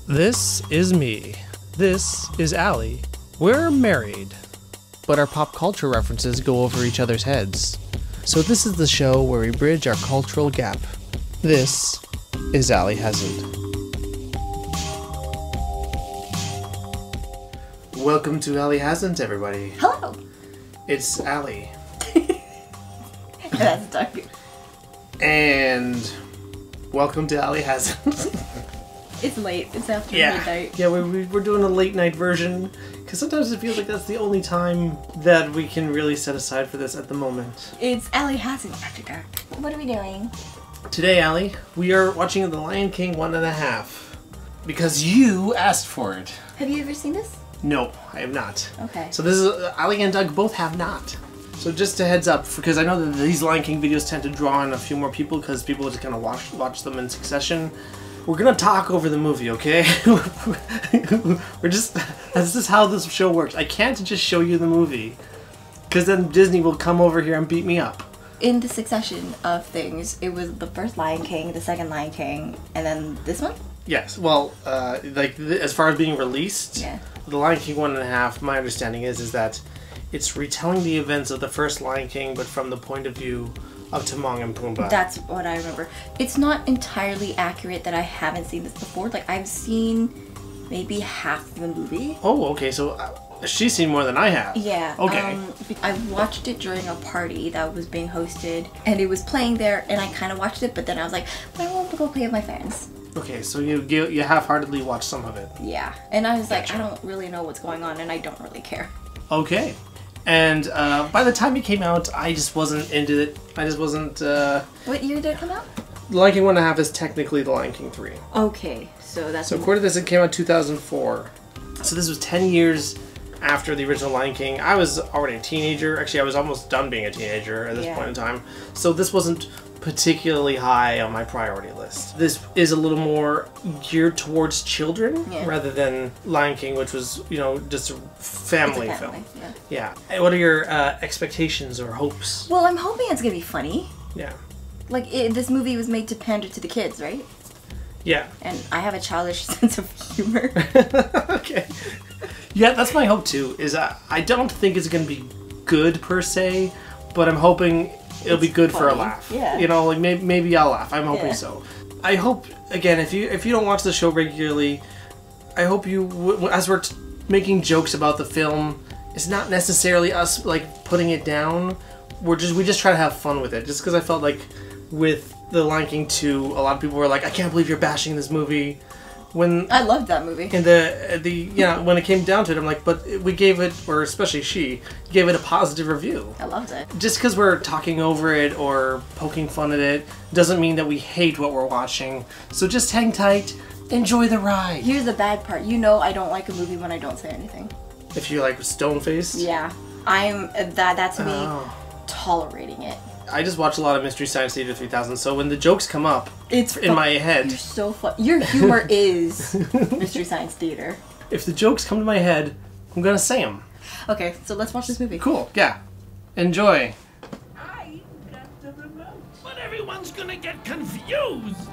This is me. This is Allie. We're married, but our pop culture references go over each other's heads. So this is the show where we bridge our cultural gap. This is Allie Hasn't. Welcome to Allie Hasn't, everybody. Hello. It's Allie. That's Doug. And welcome to Allie Hasn't. It's late. It's after midnight. Yeah, we're doing a late night version, because sometimes it feels like that's the only time that we can really set aside for this at the moment. It's Allie Hasn't after dark. What are we doing? Today, Allie, we are watching The Lion King 1.5, because you asked for it. Have you ever seen this? No, I have not. Okay. So this is, Allie and Doug both have not. So just a heads up, because I know that these Lion King videos tend to draw in a few more people, because people just kind of watch them in succession. We're gonna talk over the movie, okay? This is how this show works. I can't just show you the movie, because then Disney will come over here and beat me up. In the succession of things, it was the first Lion King, the second Lion King, and then this one? Yes, well, as far as being released, yeah. The Lion King 1.5, my understanding is that it's retelling the events of the first Lion King, but from the point of view of Timon and Pumbaa. That's what I remember. It's not entirely accurate that I haven't seen this before. Like, I've seen maybe half the movie. Oh, okay, so she's seen more than I have. Yeah. Okay. I watched it during a party that was being hosted, and it was playing there, and I kind of watched it, but then I was like, I want to go play with my friends. Okay, so you half-heartedly watched some of it. Yeah. And I was Gotcha. like, I don't really know what's going on, and I don't really care. Okay. And by the time it came out, I just wasn't into it. I just wasn't... What year did it come out? The Lion King 1.5 is technically The Lion King 3. Okay, so that's... So according to this, it came out 2004. So this was 10 years after the original Lion King. I was already a teenager. Actually, I was almost done being a teenager at this point in time. So this wasn't particularly high on my priority list. This is a little more geared towards children rather than Lion King, which was, just a family film. Yeah. And what are your expectations or hopes? Well, I'm hoping it's gonna be funny. Yeah. Like, this movie was made to pander to the kids, right? Yeah. And I have a childish sense of humor. Okay. Yeah, that's my hope too, is I don't think it's going to be good per se, but I'm hoping it'll be good for a laugh. Yeah. Like maybe I'll laugh. I'm hoping so. I hope, again, if you don't watch the show regularly, I hope you, as we're making jokes about the film, it's not necessarily us like putting it down. We just try to have fun with it. Just because I felt like with The Lion King 2, a lot of people were like, I can't believe you're bashing this movie. When I loved that movie. And when it came down to it, I'm like, but we gave it, or especially she, gave it a positive review. I loved it. Just because we're talking over it or poking fun at it doesn't mean that we hate what we're watching. So just hang tight, enjoy the ride. Here's the bad part. I don't like a movie when I don't say anything. If you like stone-faced? Yeah. That's me tolerating it. I just watch a lot of Mystery Science Theater 3000, so when the jokes come up in my head... You're so fun. Your humor is Mystery Science Theater. If the jokes come to my head, I'm gonna say them. Okay, so let's watch this movie. Cool, yeah. Enjoy. I got the remote. But everyone's gonna get confused.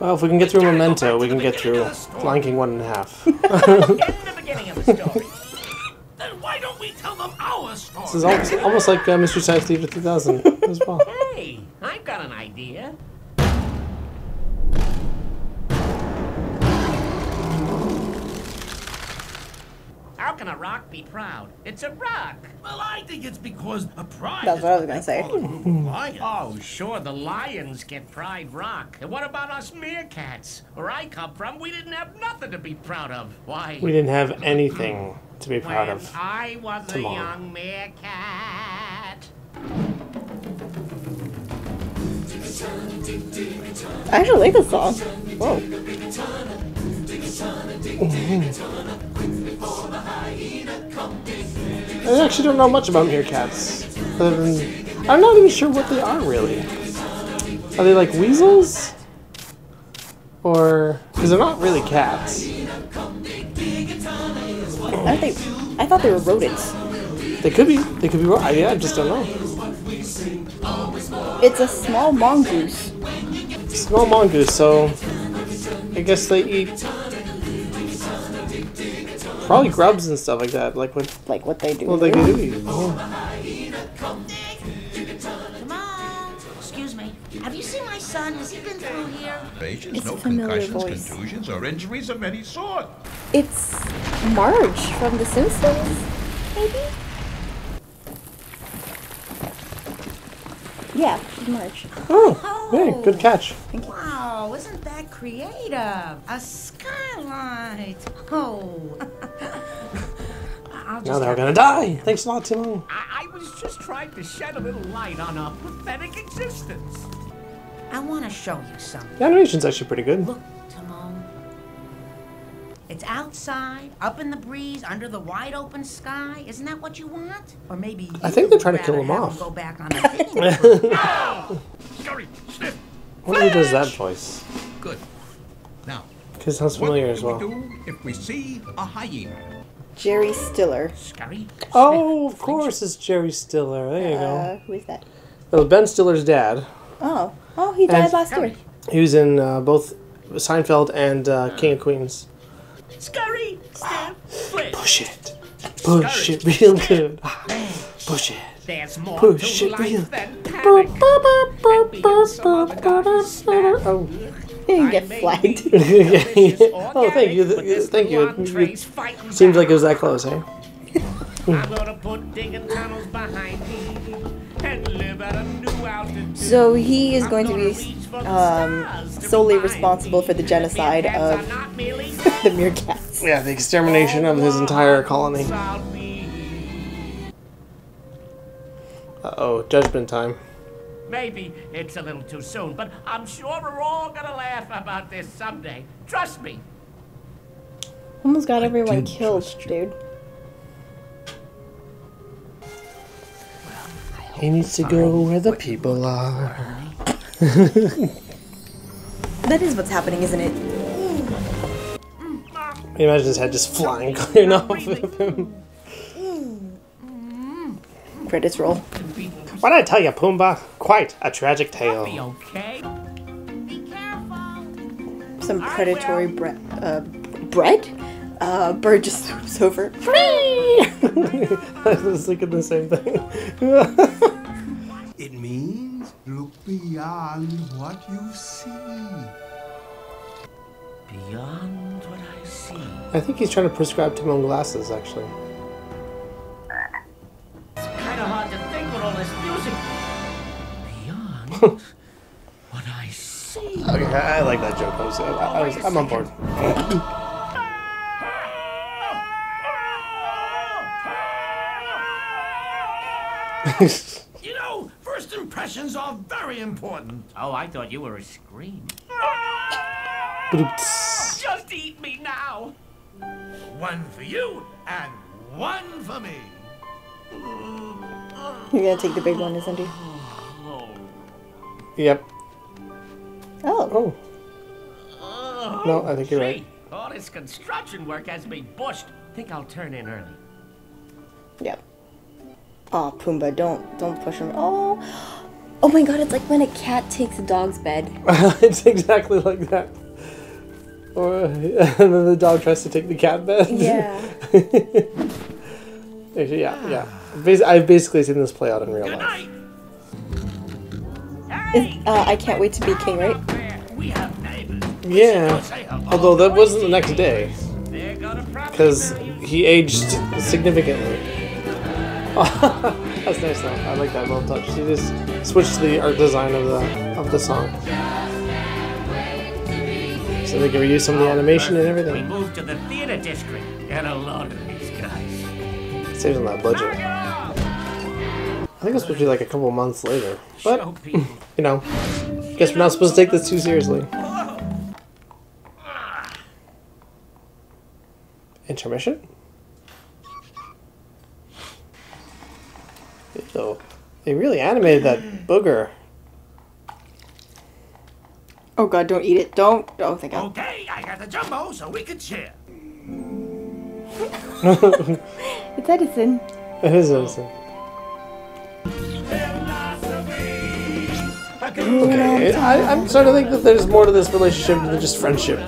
Well, if we can get through Memento, we can get through Lion King 1.5. In the beginning of the story. Then why don't we tell them our story? This is almost like Mystery Science Theater 3000 as well. Hey, I've got an idea. How can a rock be proud? It's a rock. Well, I think it's because a pride. That's what I was gonna say. Oh, sure, the lions get Pride Rock. And what about us meerkats? Where I come from, we didn't have nothing to be proud of. Why? We didn't have anything to be proud When of. I was Timon. a young meerkat. I actually like this song. Whoa. I actually don't know much about meerkats. Other than, I'm not even sure what they are, really. Are they like weasels? Or... because they're not really cats. I thought they were rodents. They could be. They could be wrong. I just don't know. It's a small mongoose. Small mongoose, so... I guess they eat Probably grubs and stuff like that. Like what they do. what they do eat. Come on. Excuse me. Have you seen my son? Has he been through here? Patients, It's no a familiar concussions, voice. contusions, or injuries of any sort. It's Marge from The Simpsons, maybe? Yeah, she's Marge. Oh, hey, good catch. Wow, isn't that creative? A skylight. Oh. I'll Now just they're have gonna die. Thanks a lot, Timon. I was just trying to shed a little light on a pathetic existence. I want to show you something. The animation's actually pretty good. Look, Timon. It's outside, up in the breeze, under the wide open sky. Isn't that what you want? Or maybe I think they're trying to you'd kill rather him have off. Go back on the fitting. Scurry, sniff. I wonder who does that voice. Good. Now, Because it sounds what familiar do as we well. do if we see a hyena? Jerry Stiller. Scurry. Oh, of course it's Jerry Stiller. There you go. Who is that? Well, Ben Stiller's dad. Oh, he died And- last year. He was in both Seinfeld and King of Queens. Scurry, sniff, flip. Push it. Push it real good. Push it. There's more Push to it real. life than panic. And being some other guy's snack. Oh. You get flagged. Oh, thank you. Thank you. It seems like it was that close, eh? I'm gonna put digging tunnels behind me and live at a new altitude. So he is going to be Reach for the stars to solely remind responsible me for the genocide that of meerkats are not merely the meerkats. Yeah, the extermination of his entire colony. Uh-oh, judgment time. Maybe it's a little too soon, but I'm sure we're all gonna laugh about this someday. Trust me. Almost got everyone did killed, trust you. dude. He needs to go where the people are. That is what's happening, isn't it? Can you imagine his head just flying clean off of him? Credits roll. What did I tell you, Pumbaa? Quite a tragic Be tale. okay. Be careful. Some predatory bread? Bird just swoops over. I was thinking the same thing. It means look beyond what you see. Beyond what I see. I think he's trying to prescribe Timon glasses, actually. Kind of hard to think with all this music. Beyond what I see. Okay, I like that joke. I'm on board. You know, first impressions are very important. Oh, I thought you were a scream. Ba-doop-ts. Just eat me now. One for you and one for me. You're gonna take the big one, isn't he? Yep. Oh. Oh. No, I think you're right. Gee, all this construction work has me bushed. Think I'll turn in early. Yep. Oh, Pumbaa, don't push him. Oh. Oh my god, it's like when a cat takes a dog's bed. It's exactly like that. Or, and then the dog tries to take the cat bed. Yeah. Actually, yeah. I've basically seen this play out in real Good life. night. Hey, I Can't Wait to Be King, right? we have neighbors. Yeah. Although that wasn't the next day. They're gonna probably Because marry you. he aged significantly. That's nice though. I like that little touch. He just switched to the art design of the song. So they can reuse some of the animation and We everything. moved to the theater district. Get a load of these guys. Saves on that budget. Knock it off! I think it's supposed to be like a couple months later. Show But, people. you know, guess we're not supposed to take this too seriously. Intermission? Ew. They really animated that booger. Oh god, don't eat it. Don't. Oh, thank god. Okay, I got the jumbo so we can share. It's Edison. It is innocent. Okay, I'm starting to think that there's more to this relationship than just friendship.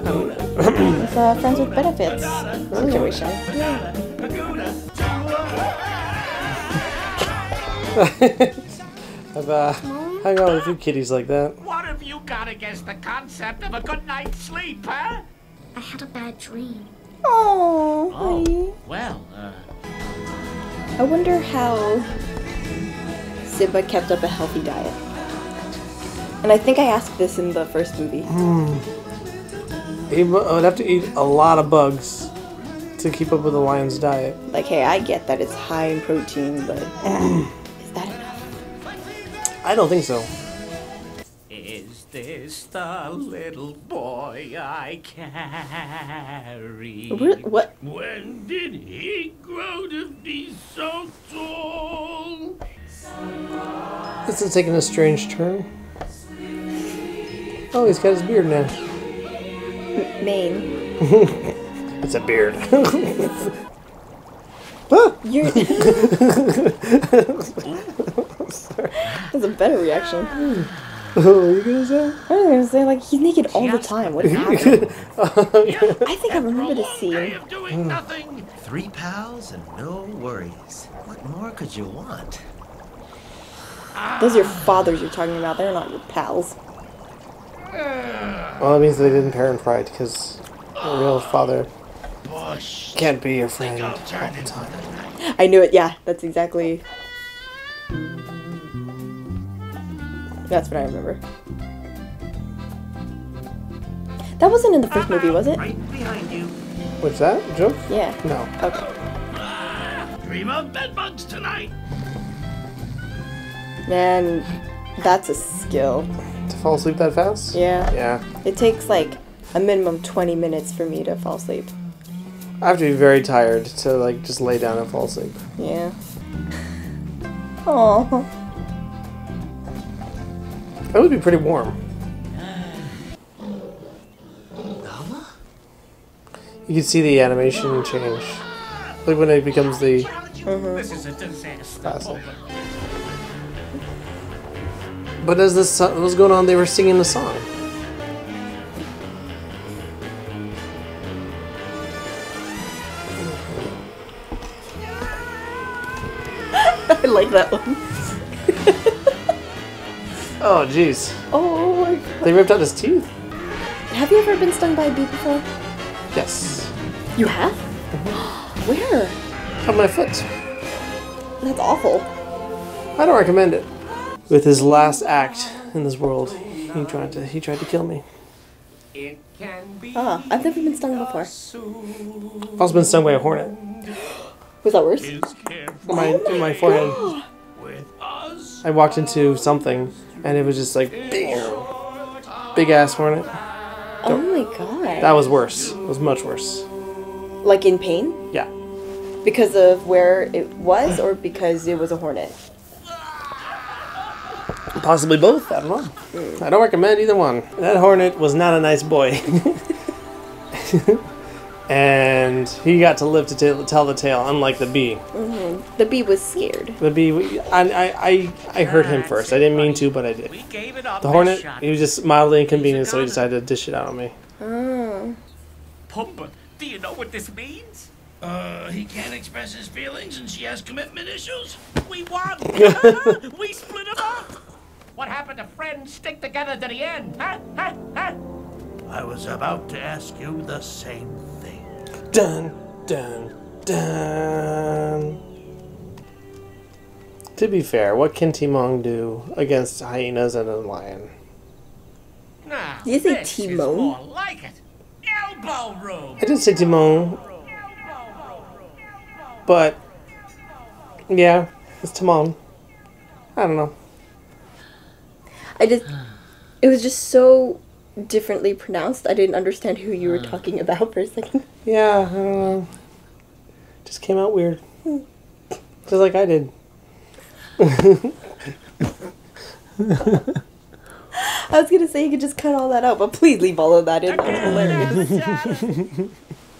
It's friends with benefits situation. I've hung out with a few kitties like that. What have you got against the concept of a good night's sleep, huh? I had a bad dream. Oh, Well, I wonder how Simba kept up a healthy diet. And I think I asked this in the first movie. He would have to eat a lot of bugs to keep up with the lion's diet. Like, hey, I get that it's high in protein, but is that enough? I don't think so. is this the little boy I carry? What? When did he grow to be so tall? This is taking a strange turn. Oh, he's got his beard now. Mane. It's a beard. You're... That's a better reaction. Oh, what are you gonna say? I was gonna say, like, he's naked all the time. What is happening? I think I remember this scene. Doing nothing. 3 pals and no worries. What more could you want? Those are your fathers you're talking about. They're not your pals. Well, that means they didn't parent right, because a real father can't be your friend all the time. I knew it. Yeah, that's exactly... That's what I remember. That wasn't in the first movie, was it? Right behind you. What's that? Joke? Yeah. No. Okay. Dream of bedbugs tonight. Man, that's a skill. To fall asleep that fast? Yeah. Yeah. It takes like a minimum 20 minutes for me to fall asleep. I have to be very tired to like just lay down and fall asleep. Yeah. Oh. That would be pretty warm. Nala? You can see the animation change. Like when it becomes the This is a disaster. classic. But as this was going on, they were singing the song. I like that one. Oh, jeez. Oh my god. They ripped out his teeth? Have you ever been stung by a bee before? Yes. You have? Where? On my foot. That's awful. I don't recommend it. With his last act in this world, he tried to kill me. It can be Ah, I've never been stung before. I've also been stung by a hornet. Was that worse? Is careful In my forehead. with us. I walked into something, and it was just like big ass hornet. Oh my god. That was worse. It was much worse. Like in pain? Yeah. Because of where it was, or because it was a hornet? Possibly both. I don't know. I don't recommend either one. That hornet was not a nice boy. And he got to live to tell the tale, unlike the bee. The bee was scared. The bee, I hurt him first. I didn't mean to, but I did. We gave it up. The hornet, he was just mildly inconvenienced, so he decided to dish it out on me. Oh. Pumba, do you know what this means? He can't express his feelings and she has commitment issues. We won! We split it up! What happened to friends stick together to the end? Huh? Huh? Huh? I was about to ask you the same thing. Dun, dun, dun. To be fair, what can Timon do against hyenas and a lion? Now, Did you say this is Timon? more like it. Elbow room! I did say Timon, but yeah, it's Timon. I don't know. It was just so differently pronounced. I didn't understand who you were talking about for a second. Yeah, I don't know. Just came out weird. Just like I did. I was gonna say you could just cut all that out, but please leave all of that in. That was hilarious.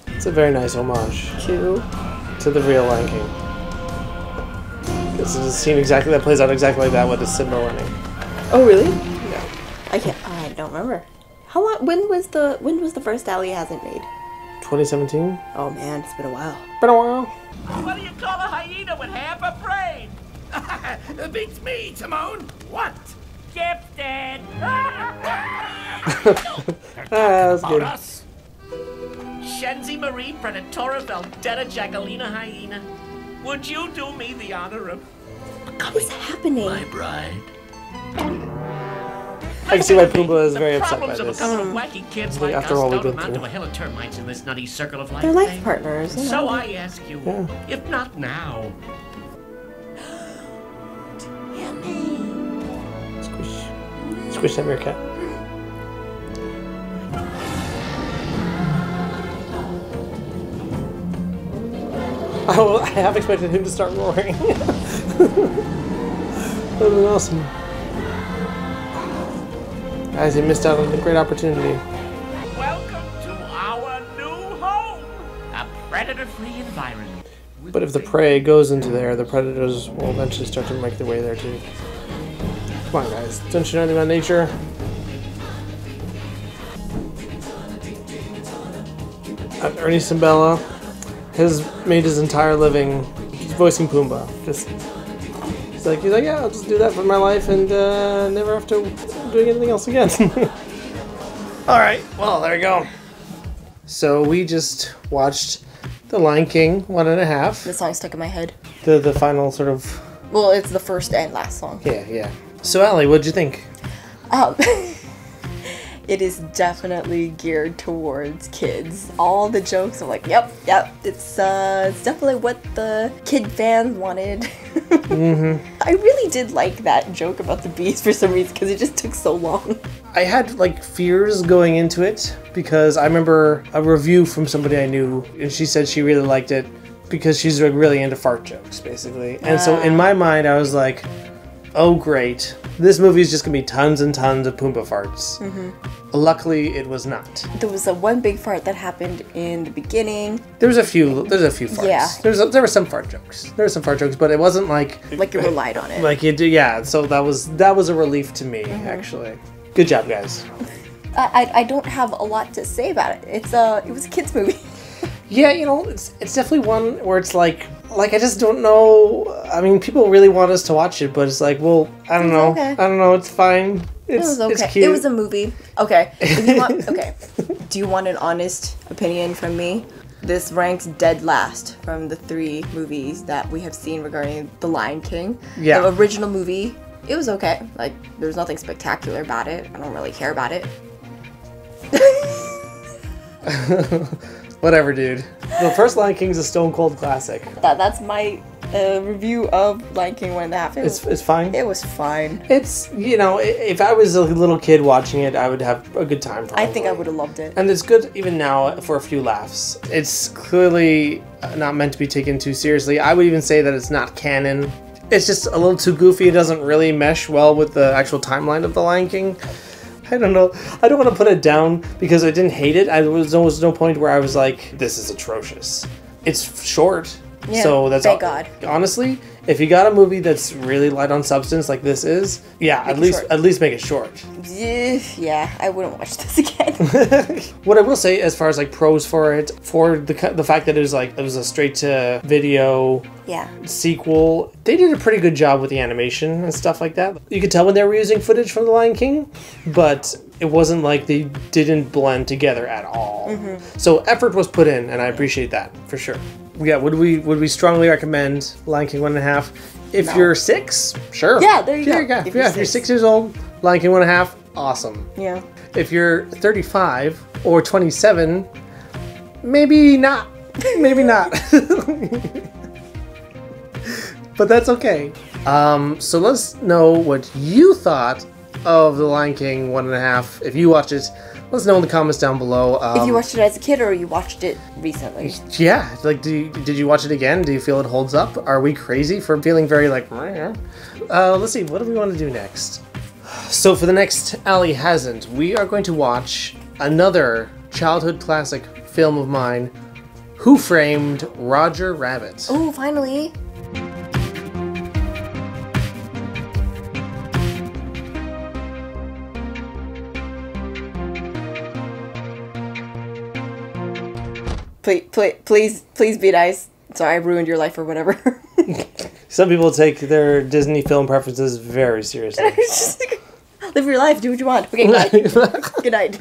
It's a very nice homage Two. to the real Lion King. This is a scene that plays out exactly like that with the Simba running. Oh really? Yeah. I don't remember. How long? When was the first Ali Hasn't made? 2017. Oh man, it's been a while. Been a while. What do you call a hyena with half a brain? Beats me, Timon. What? Gifted. That's good. Us. Shenzi Marie Predatora Veldetta Jagalina Hyena. Would you do me the honor of What is happening? My bride. I can see why Pumbaa is very upset by problems of a this. couple of wacky kids like After us all we've don't been amount to through. a hill of termites in this nutty circle of life. They're life thing. partners. You So know. I ask you, if not now, Squish that meerkat. I have expected him to start roaring. That would have been awesome. Guys, he missed out on a great opportunity. welcome to our new home, a predator-free environment. But if the prey goes into there, the predators will eventually start to make their way there too. Come on, guys. Don't you know anything about nature? Ernie Cimbella has made his entire living voicing Pumbaa. He's like, yeah, I'll just do that for my life and never have to doing anything else again. All right, well, there we go. So we just watched The Lion King 1.5. The song stuck in my head. The final sort of, Well, it's the first and last song. yeah. So Allie, what'd you think? It is definitely geared towards kids. All the jokes are like, yep. It's definitely what the kid fans wanted. I really did like that joke about the bees for some reason because it just took so long. I had like fears going into it because I remember a review from somebody I knew and she said she really liked it because she's like really into fart jokes basically. And so in my mind I was like, oh great, this movie is just gonna be tons and tons of Pumbaa farts. Luckily it was not. There was one big fart that happened in the beginning. There's a few farts. Yeah. There were some fart jokes. There were some fart jokes, but it wasn't like Like you relied on it. like you do. Yeah. So that was a relief to me actually. Good job, guys. I don't have a lot to say about it. It was a kid's movie. Yeah, it's definitely one where it's like I just don't know. I mean, people really want us to watch it, but it's like, well, I don't know. okay. I don't know. It's fine. It was okay. It's cute. It was a movie. Okay. Okay. Do you want an honest opinion from me? This ranks dead last from the 3 movies that we have seen regarding The Lion King. Yeah. The original movie, it was okay. Like, there's nothing spectacular about it. I don't really care about it. Whatever, dude. The first Lion King's a stone cold classic. That's my review of Lion King 1.5. It's fine. It was fine. It's if I was a little kid watching it, I would have a good time. Probably. I think I would have loved it. And it's good even now for a few laughs. It's clearly not meant to be taken too seriously. I would even say that it's not canon. It's just a little too goofy. It doesn't really mesh well with the actual timeline of The Lion King. I don't know. I don't want to put it down because I didn't hate it. There was no point where I was like, this is atrocious. It's short. Yeah, So that's thank God. Honestly, if you got a movie that's really light on substance like this is, yeah, at least make it short. Yeah, I wouldn't watch this again. What I will say, as far as like pros for it, for the fact that it was a straight to video Yeah. sequel, they did a pretty good job with the animation and stuff like that. You could tell when they were using footage from The Lion King, but it wasn't like they didn't blend together at all. So effort was put in, and I appreciate that for sure. Yeah, would we strongly recommend Lion King 1.5? If you're 6, sure. Yeah, there you go. If you're 6 years old, Lion King 1.5, awesome. Yeah. If you're 35 or 27, maybe not. Maybe not. But that's okay. So let's know what you thought of The Lion King 1.5. If you watched it, let us know in the comments down below. If you watched it as a kid or you watched it recently. Yeah, like, did you watch it again? Do you feel it holds up? Are we crazy for feeling very like... let's see, what do we want to do next? So for the next Ali Hasn't, we are going to watch another childhood classic film of mine, Who Framed Roger Rabbit? Oh, finally. please be nice. Sorry, I ruined your life or whatever. Some people take their Disney film preferences very seriously. Live your life, do what you want. Okay, bye. Good night.